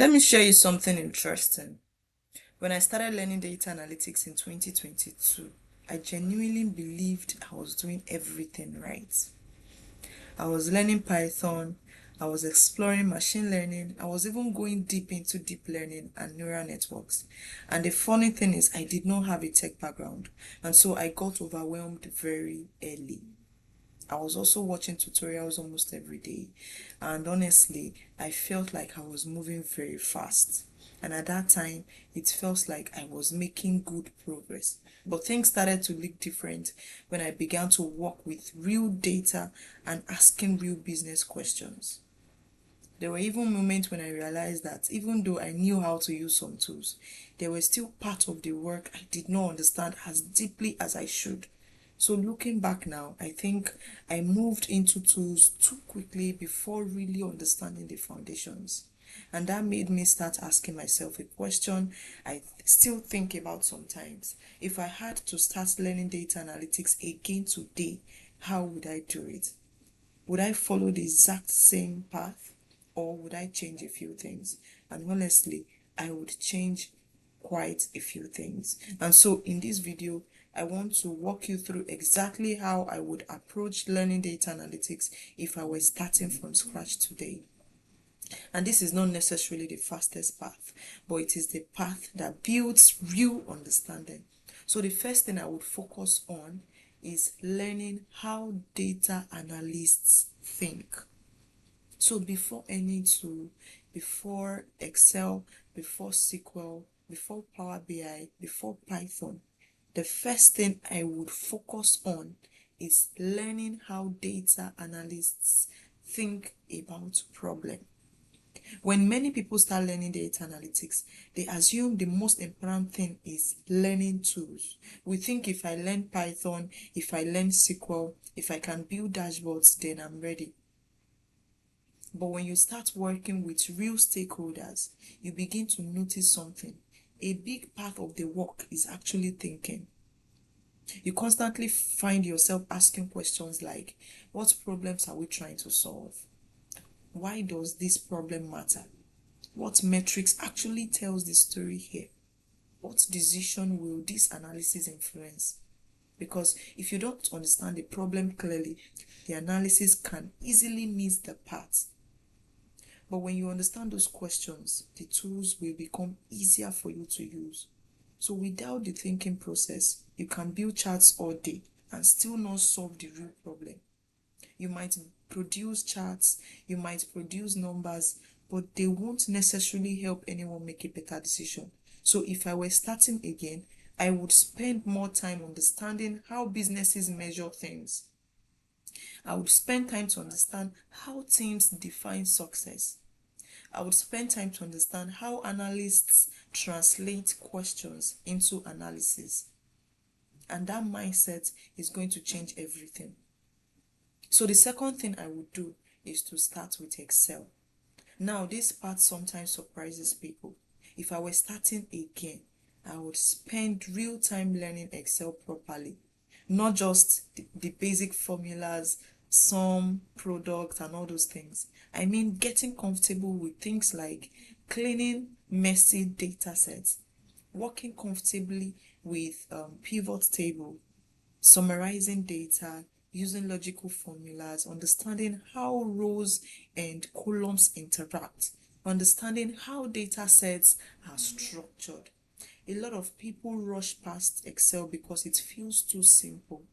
Let me share you something interesting. When I started learning data analytics in 2022, I genuinely believed I was doing everything right. I was learning Python, I was exploring machine learning, I was even going deep into deep learning and neural networks. And the funny thing is, I did not have a tech background, and so I got overwhelmed very early. I was also watching tutorials almost every day, and honestly, I felt like I was moving very fast. And at that time, it felt like I was making good progress. But things started to look different when I began to work with real data and asking real business questions. There were even moments when I realized that even though I knew how to use some tools, there were still parts of the work I did not understand as deeply as I should. So looking back now, I think I moved into tools too quickly before really understanding the foundations. And that made me start asking myself a question I still think about sometimes. If I had to start learning data analytics again today, how would I do it? Would I follow the exact same path, or would I change a few things? And honestly, I would change quite a few things. And so in this video, I want to walk you through exactly how I would approach learning data analytics if I were starting from scratch today. And this is not necessarily the fastest path, but it is the path that builds real understanding. So the first thing I would focus on is learning how data analysts think. So before any tool, before Excel, before SQL, before Power BI, before Python, the first thing I would focus on is learning how data analysts think about problem. When many people start learning data analytics, they assume the most important thing is learning tools. We think if I learn Python, if I learn SQL, if I can build dashboards, then I'm ready. But when you start working with real stakeholders, you begin to notice something. A big part of the work is actually thinking. You constantly find yourself asking questions like, what problems are we trying to solve? Why does this problem matter? What metrics actually tells the story here? What decision will this analysis influence? Because if you don't understand the problem clearly, the analysis can easily miss the part. But when you understand those questions, the tools will become easier for you to use. So without the thinking process, you can build charts all day and still not solve the real problem. You might produce charts, you might produce numbers, but they won't necessarily help anyone make a better decision. So if I were starting again, I would spend more time understanding how businesses measure things. I would spend time to understand how teams define success. I would spend time to understand how analysts translate questions into analysis. And that mindset is going to change everything. So the second thing I would do is to start with Excel. Now, this part sometimes surprises people. If I were starting again, I would spend real time learning Excel properly, not just the basic formulas, sum, product, and all those things. I mean, getting comfortable with things like cleaning messy data sets, working comfortably with pivot table, summarizing data, using logical formulas, understanding how rows and columns interact, understanding how data sets are structured. A lot of people rush past Excel because it feels too simple.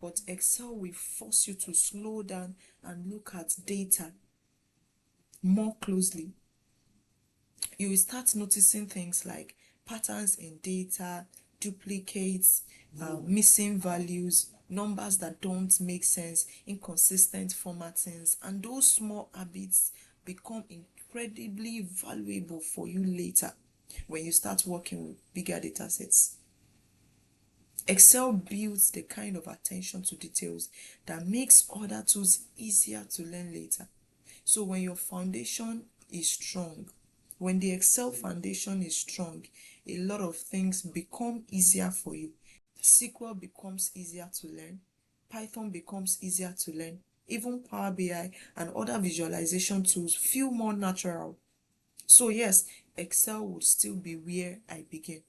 But Excel will force you to slow down and look at data more closely. You will start noticing things like patterns in data, duplicates, missing values, numbers that don't make sense, inconsistent formattings, and those small habits become incredibly valuable for you later when you start working with bigger data sets. Excel builds the kind of attention to details that makes other tools easier to learn later. So when your foundation is strong, when the Excel foundation is strong, a lot of things become easier for you. SQL becomes easier to learn, Python becomes easier to learn, even Power BI and other visualization tools feel more natural. So yes, Excel would still be where I began.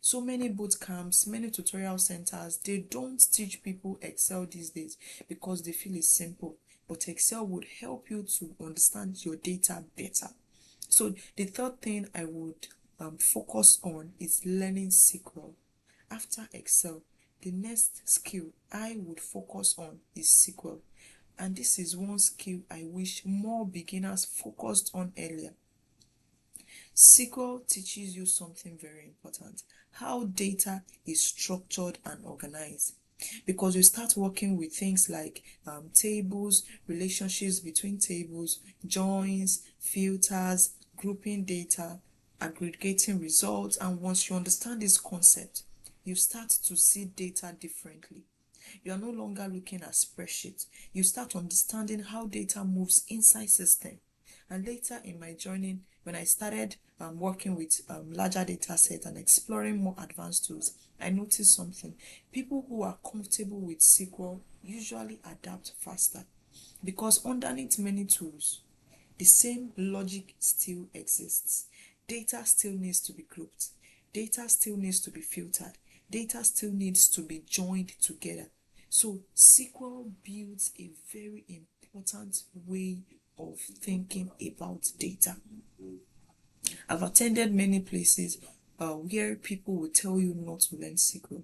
So many boot camps, many tutorial centers, they don't teach people Excel these days because they feel it's simple. But Excel would help you to understand your data better. So the third thing I would focus on is learning SQL. After Excel, the next skill I would focus on is SQL. And this is one skill I wish more beginners focused on earlier. SQL teaches you something very important: how data is structured and organized. Because you start working with things like tables, relationships between tables, joins, filters, grouping data, aggregating results, and once you understand this concept, you start to see data differently. You are no longer looking at spreadsheets. You start understanding how data moves inside system. And later in my journey, when I started working with larger data sets and exploring more advanced tools, I noticed something. People who are comfortable with SQL usually adapt faster because underneath many tools, the same logic still exists. Data still needs to be grouped. Data still needs to be filtered. Data still needs to be joined together. So SQL builds a very important way of thinking about data. I've attended many places where people will tell you not to learn SQL.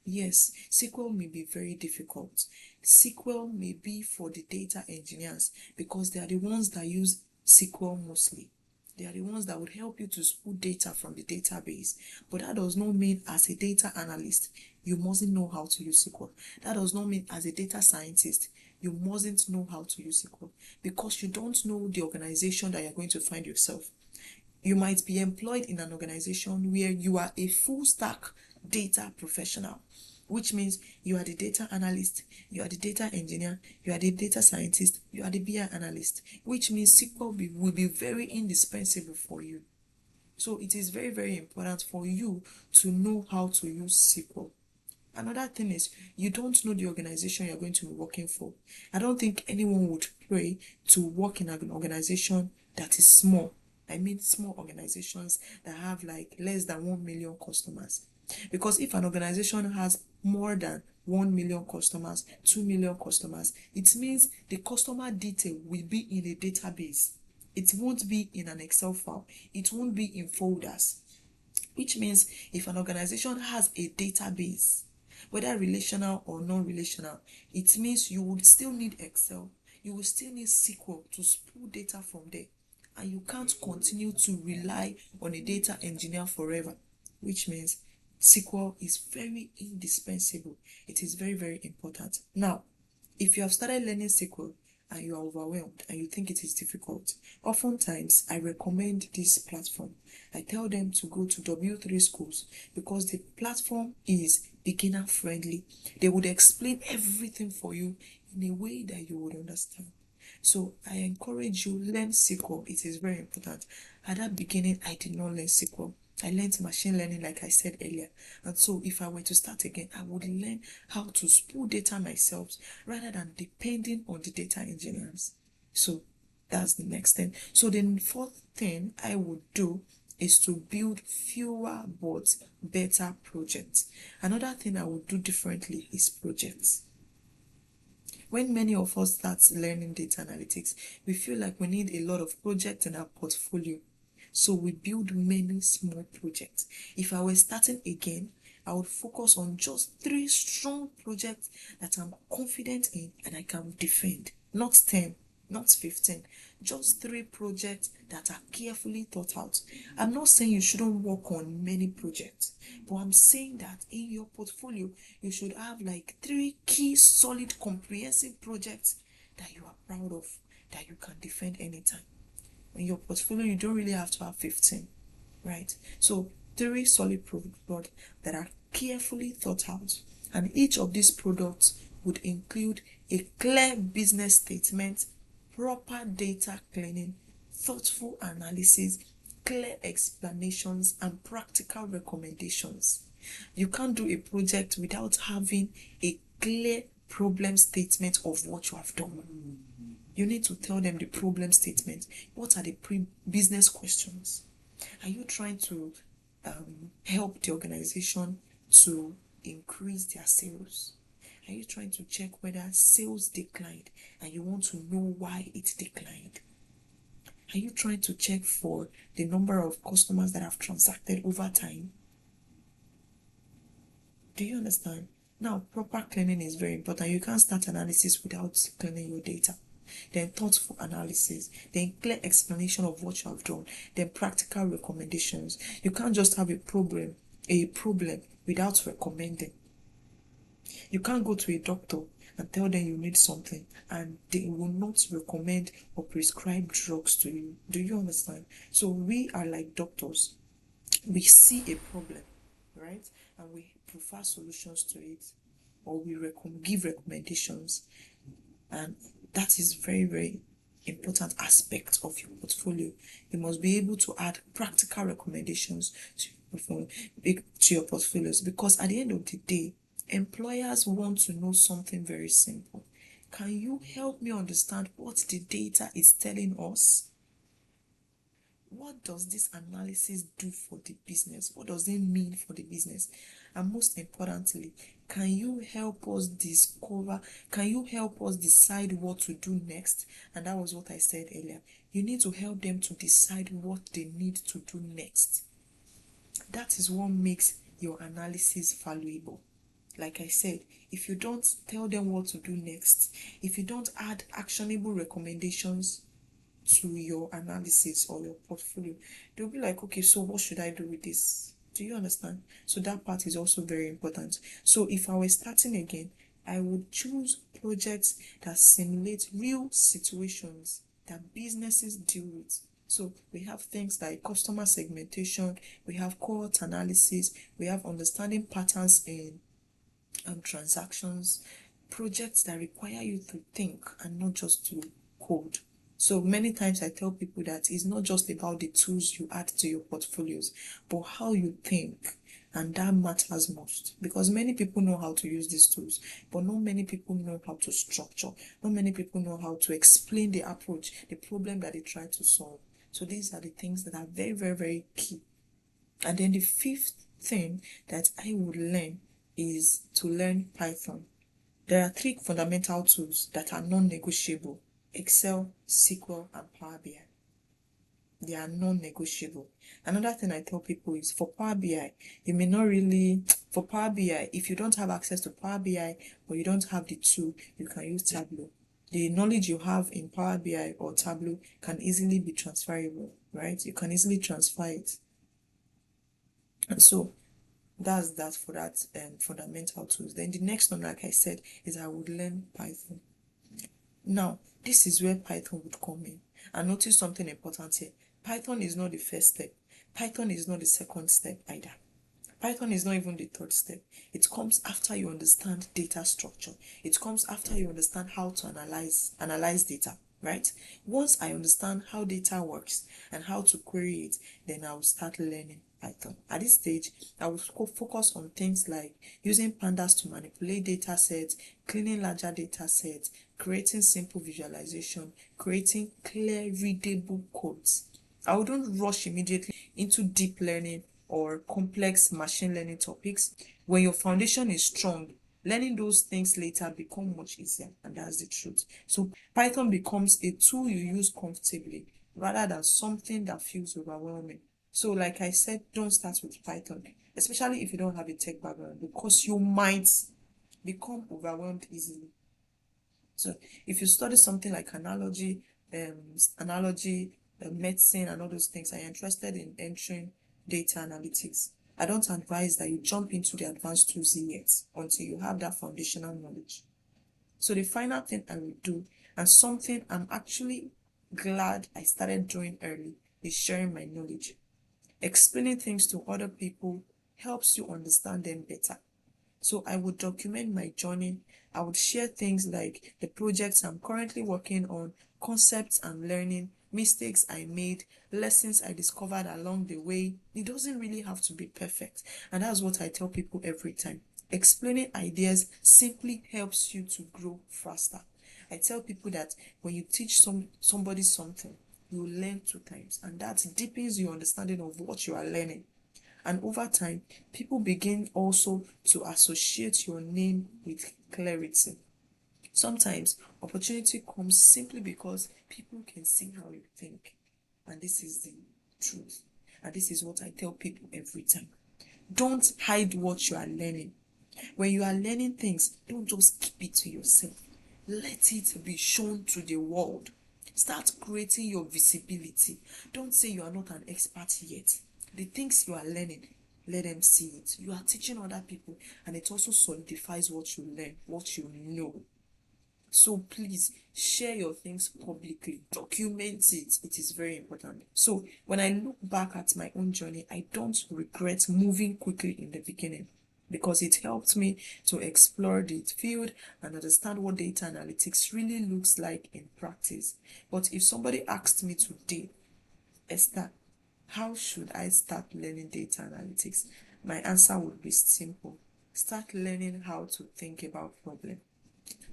Yes, SQL may be very difficult. SQL may be for the data engineers because they are the ones that use SQL mostly. They are the ones that would help you to pull data from the database. But that does not mean as a data analyst, you mustn't know how to use SQL. That does not mean as a data scientist, you mustn't know how to use SQL because you don't know the organization that you're going to find yourself. You might be employed in an organization where you are a full stack data professional, which means you are the data analyst, you are the data engineer, you are the data scientist, you are the BI analyst, which means SQL will be very indispensable for you. So it is very, very important for you to know how to use SQL. Another thing is you don't know the organization you're going to be working for. I don't think anyone would pray to work in an organization that is small. I mean small organizations that have like less than 1 million customers. Because if an organization has more than 1 million customers, 2 million customers, it means the customer detail will be in a database. It won't be in an Excel file. It won't be in folders. Which means if an organization has a database, whether relational or non-relational, it means you would still need Excel. You will still need SQL to pull data from there. And you can't continue to rely on a data engineer forever, which means SQL is very indispensable. It is very, very important. Now, if you have started learning SQL and you are overwhelmed and you think it is difficult, oftentimes I recommend this platform. I tell them to go to W3 Schools because the platform is beginner friendly. They would explain everything for you in a way that you would understand. So I encourage you, learn SQL. It is very important. At that beginning, I did not learn SQL. I learned machine learning, like I said earlier. And so if I were to start again, I would learn how to pull data myself rather than depending on the data engineers. So that's the next thing. So the fourth thing I would do is to build fewer but better projects. Another thing I would do differently is projects. When many of us start learning data analytics, we feel like we need a lot of projects in our portfolio. So we build many small projects. If I were starting again, I would focus on just 3 strong projects that I'm confident in and I can defend. Not 10, not 15. Just 3 projects that are carefully thought out. I'm not saying you shouldn't work on many projects, but I'm saying that in your portfolio, you should have like 3 key, solid, comprehensive projects that you are proud of, that you can defend anytime. In your portfolio, you don't really have to have 15, right? So 3 solid products that are carefully thought out, and each of these products would include a clear business statement, proper data cleaning, thoughtful analysis, clear explanations, and practical recommendations. You can't do a project without having a clear problem statement of what you have done. You need to tell them the problem statement. What are the business questions? Are you trying to help the organization to increase their sales? Are you trying to check whether sales declined and you want to know why it declined? Are you trying to check for the number of customers that have transacted over time? Do you understand? Now, proper cleaning is very important. You can't start analysis without cleaning your data. Then thoughtful analysis, then clear explanation of what you have done, then practical recommendations. You can't just have a problem without recommending. You can't go to a doctor and tell them you need something and they will not recommend or prescribe drugs to you. Do you understand? So we are like doctors. We see a problem, right? And we prefer solutions to it, or we give recommendations. And that is very, very important aspect of your portfolio. You must be able to add practical recommendations to your portfolios, because at the end of the day, employers want to know something very simple. Can you help me understand what the data is telling us? What does this analysis do for the business? What does it mean for the business? And most importantly, can you help us decide what to do next? And that was what I said earlier. You need to help them to decide what they need to do next. That is what makes your analysis valuable. Like I said, if you don't tell them what to do next, if you don't add actionable recommendations to your analysis or your portfolio, they'll be like, okay, so what should I do with this? Do you understand? So that part is also very important. So if I were starting again, I would choose projects that simulate real situations that businesses deal with. So we have things like customer segmentation, we have cohort analysis, we have understanding patterns in transactions, projects that require you to think and not just to code. So many times I tell people that it's not just about the tools you add to your portfolios, but how you think. And that matters most, because many people know how to use these tools, but not many people know how to structure. Not many people know how to explain the approach, the problem that they try to solve. So these are the things that are very, very, very key. And then the fifth thing that I would learn is to learn Python. There are 3 fundamental tools that are non-negotiable: Excel, SQL, and Power BI. They are non-negotiable. Another thing I tell people is for Power BI, for Power BI, if you don't have access to Power BI or you don't have the tool, you can use Tableau. The knowledge you have in Power BI or Tableau can easily be transferable, right? You can easily transfer it. And so that's that for that fundamental tools. Then the next one, like I said, is I would learn Python. Now, this is where Python would come in. And notice something important here. Python is not the first step. Python is not the second step either. Python is not even the third step. It comes after you understand data structure. It comes after you understand how to analyze data, right? Once I understand how data works and how to query it, then I will start learning Python. At this stage, I will focus on things like using pandas to manipulate data sets, cleaning larger data sets, creating simple visualization, creating clear readable codes. I wouldn't rush immediately into deep learning or complex machine learning topics. When your foundation is strong, learning those things later become much easier, and that's the truth. So Python becomes a tool you use comfortably rather than something that feels overwhelming. So like I said, don't start with Python, especially if you don't have a tech background, because you might become overwhelmed easily. So if you study something like medicine and all those things, and you're interested in entering data analytics, I don't advise that you jump into the advanced tools yet until you have that foundational knowledge. So the final thing I will do, and something I'm actually glad I started doing early, is sharing my knowledge. Explaining things to other people helps you understand them better. So I would document my journey. I would share things like the projects I'm currently working on, concepts I'm learning, mistakes I made, lessons I discovered along the way. It doesn't really have to be perfect. And that's what I tell people every time. Explaining ideas simply helps you to grow faster. I tell people that when you teach somebody something, you learn 2 times, and that deepens your understanding of what you are learning. And over time, people begin also to associate your name with clarity. Sometimes opportunity comes simply because people can see how you think. And this is the truth. And this is what I tell people every time. Don't hide what you are learning. When you are learning things, don't just keep it to yourself. Let it be shown to the world. Start creating your visibility. Don't say you are not an expert yet. The things you are learning, let them see it. You are teaching other people, and it also solidifies what you learn, what you know. So please share your things publicly, document it. It is very important. So when I look back at my own journey, I don't regret moving quickly in the beginning, because it helped me to explore the field and understand what data analytics really looks like in practice. But if somebody asked me today, Esther, how should I start learning data analytics? My answer would be simple. Start learning how to think about problems.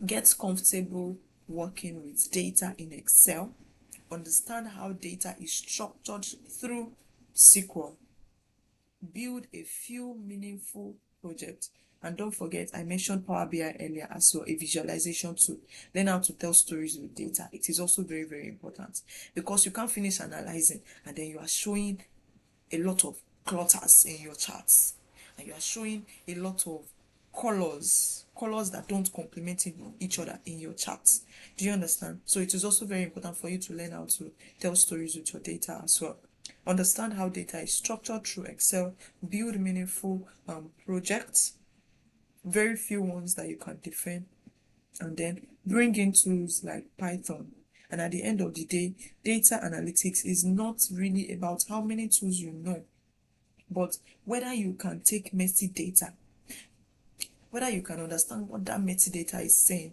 Get comfortable working with data in Excel. Understand how data is structured through SQL. Build a few meaningful projects. And don't forget, I mentioned Power BI earlier as well, a visualization tool. Learn how to tell stories with data. It is also very, very important, because you can't finish analyzing and then you are showing a lot of clutters in your charts, and you are showing a lot of colors that don't complement each other in your charts. Do you understand? So it is also very important for you to learn how to tell stories with your data as well. Understand how data is structured through Excel. Build meaningful projects, very few ones that you can defend, and then bring in tools like Python. And at the end of the day, data analytics is not really about how many tools you know, but whether you can take messy data, whether you can understand what that metadata is saying,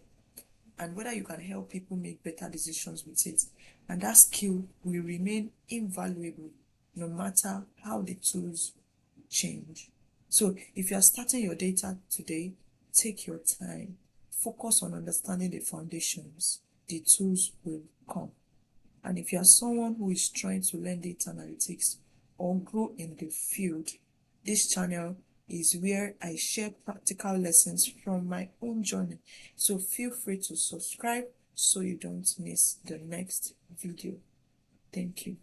and whether you can help people make better decisions with it. And that skill will remain invaluable no matter how the tools change. So if you are starting your data today, take your time. Focus on understanding the foundations. The tools will come. And if you are someone who is trying to learn data analytics or grow in the field, this channel is where I share practical lessons from my own journey. So feel free to subscribe so you don't miss the next video. Thank you.